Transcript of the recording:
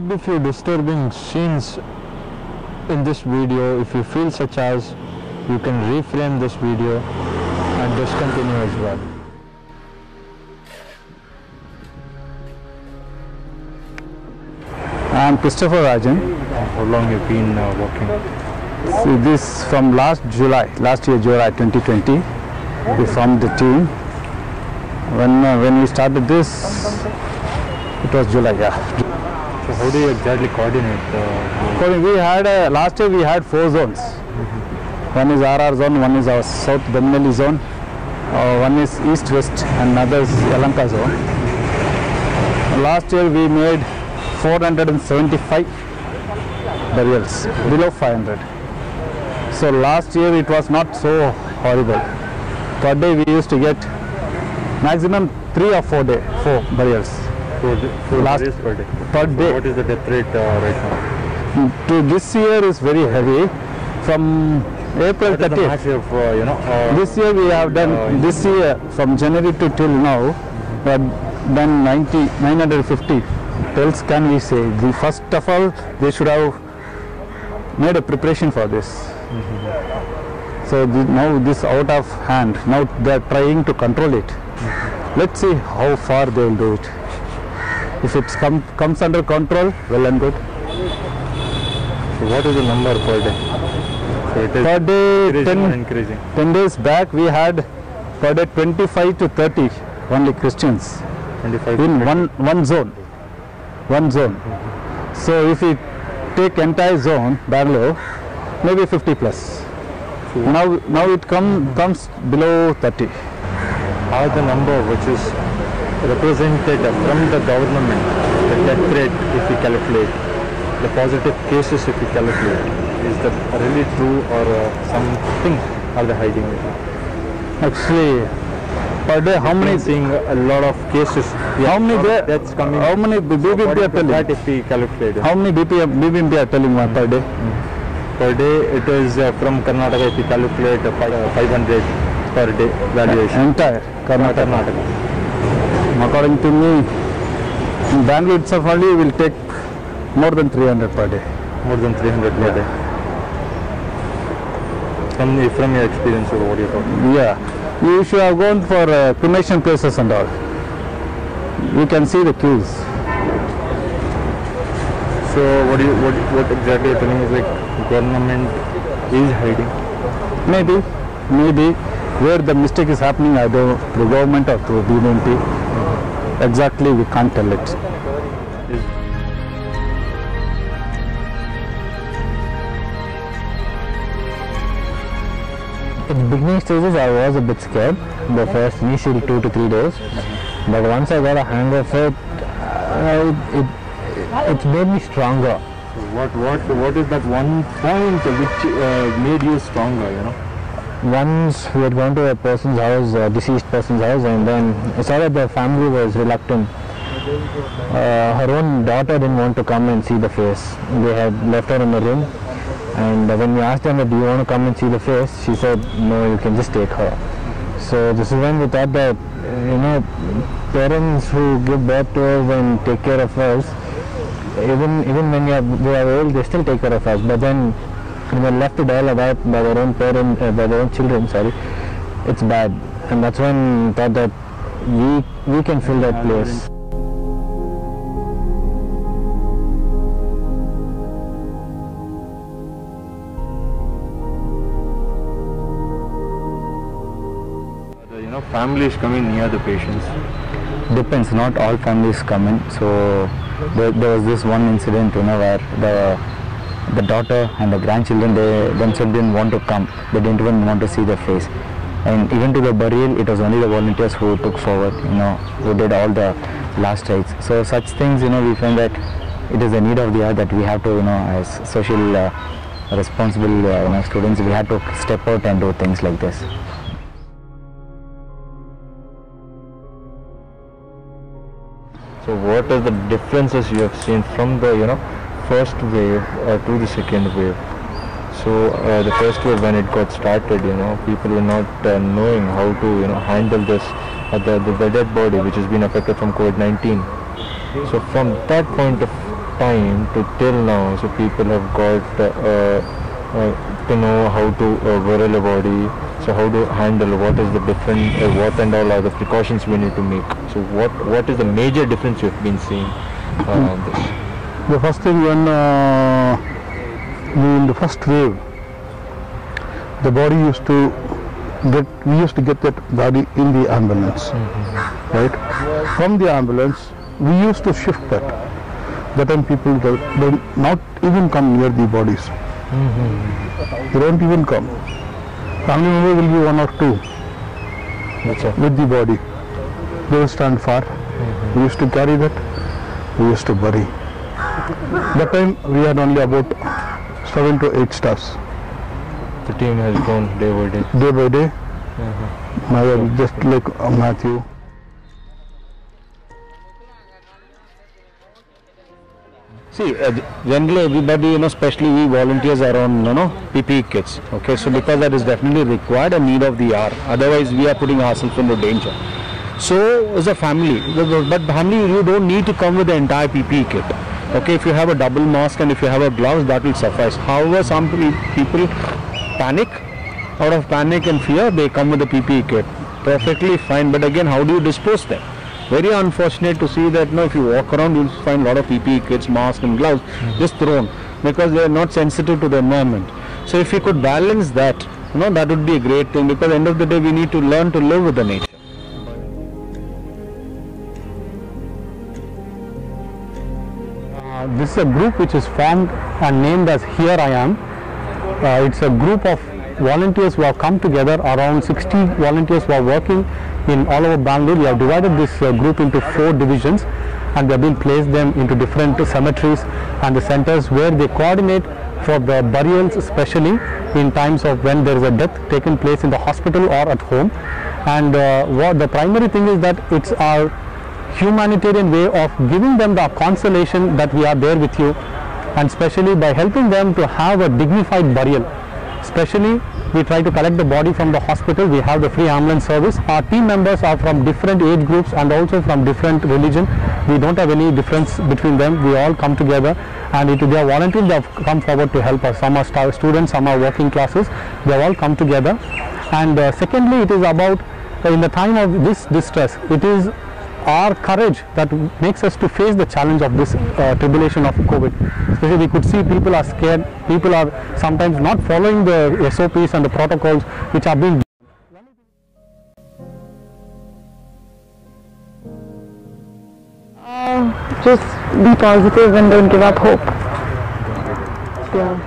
might be few disturbing scenes in this video. If you feel such as, you can reframe this video and discontinue as well. I am Christopher Rajan. How long have you been working? So this from last year July 2020, we formed the team. When we started this, it was July, yeah. So how do you exactly coordinate? We had last year we had 4 zones. One is RR zone, one is our South Bengali zone, one is East West, and another is Yelahanka zone. Last year we made 475 burials, below 500. So last year it was not so horrible. Per day we used to get maximum 3 or 4 burials. Four burials per day. Per day. So what is the death rate right now? To this year is very heavy. From April 30th. This year we have done, this year from January to till now, we have done 950 tells, can we say. First of all, they should have made a preparation for this. So now this out of hand, now they are trying to control it. Let's see how far they will do it. If it comes under control, well and good. So what is the number per day? So it is per day, increasing. 10 days back we had per day 25 to 30 only Christians 25 in one zone. So if we take entire zone, Bangalore, maybe 50 plus. Now it comes below 30. How the number which is represented from the government, the death rate if we calculate, the positive cases if we calculate, is that really true or something are they hiding it? Actually, per day how many? Seeing a lot of cases. How many deaths coming? How many BBMP are telling? That if we calculate. How many BBMP are telling per day? Per day it is from Karnataka if we calculate 500 per day valuation. Entire Karnataka. According to me, in Bangalore itself only will take more than 300 per day. More than 300 per day. From your experience, what are you talking? Yeah, you should have gone for cremation places and all. You can see the queues. So what exactly you're telling is like government is hiding? Maybe where the mistake is happening, either through government or through BBMP. Exactly, we can't tell it. In the beginning stages, I was a bit scared the first initial 2 to 3 days, but once I got a hang of it, it made me stronger. What is that one point which made you stronger? Once we had gone to a person's house, a deceased person's house, and then I saw that the family was reluctant. Her own daughter didn't want to come and see the face. They had left her in the room, and when we asked them, do you want to come and see the face, she said, no, you can just take her. So this is when we thought that, parents who give birth to us and take care of us, even when we are old, they still take care of us. But then when we're left to die by their own by their own children, it's bad. And that's when we thought that we can fill that place. Families coming near the patients. Depends, not all families come in. So there was this one incident, where the daughter and the grandchildren, they themselves didn't want to come. They didn't even want to see the face. And even to the burial, it was only the volunteers who took forward, who did all the last rites. So such things, we find that it is the need of the hour that we have to, as social responsible students, we have to step out and do things like this. So what are the differences you have seen from the first wave to the second wave? So the first wave, when it got started, people were not knowing how to handle this, the dead body which has been affected from COVID-19. So from that point of time to till now, so people have got to know how to burial a body, so how to handle, what is the different, what and all are the precautions we need to make. So what is the major difference you've been seeing in this? The first thing, when in the first wave, the body used to get that body in the ambulance, right? From the ambulance, we used to shift that. That time people will not even come near the bodies. They don't even come. Family member will be 1 or 2 with the body. They will stand far. We used to carry that. We used to bury. That time we had only about 7 to 8 staffs. The team has grown day by day. Day by day. Now just like Matthew. See, generally everybody, especially we volunteers are on, PPE kits. Okay, so because that is definitely required and need of the hour. Otherwise, we are putting ourselves into danger. So, as a family, but family, you don't need to come with the entire PPE kit. Okay, if you have a double mask and if you have a gloves, that will suffice. However, some people panic. Out of panic and fear, they come with the PPE kit. Perfectly fine. But again, how do you dispose them? Very unfortunate to see that if you walk around, you'll find a lot of PPE kits, masks and gloves just thrown because they are not sensitive to the environment. So if you could balance that, that would be a great thing, because at the end of the day, we need to learn to live with the nature. This is a group which is formed and named as Here I Am. It's a group of volunteers who have come together, around 60 volunteers who are working in all over Bangalore. We have divided this group into 4 divisions, and we have been placed them into different cemeteries and the centers where they coordinate for the burials, especially in times of when there is a death taken place in the hospital or at home. And what the primary thing is that it's our humanitarian way of giving them the consolation that we are there with you, and especially by helping them to have a dignified burial. Especially, we try to collect the body from the hospital. We have the free ambulance service. Our team members are from different age groups and also from different religion. We don't have any difference between them. We all come together, and they are volunteers. They have come forward to help us. Some are students, some are working classes. They have all come together. And secondly, it is about in the time of this distress, it is our courage that makes us to face the challenge of this tribulation of COVID. Especially, we could see people are scared, people are sometimes not following the SOPs and the protocols which are being. Just be positive and don't give up hope. Yeah.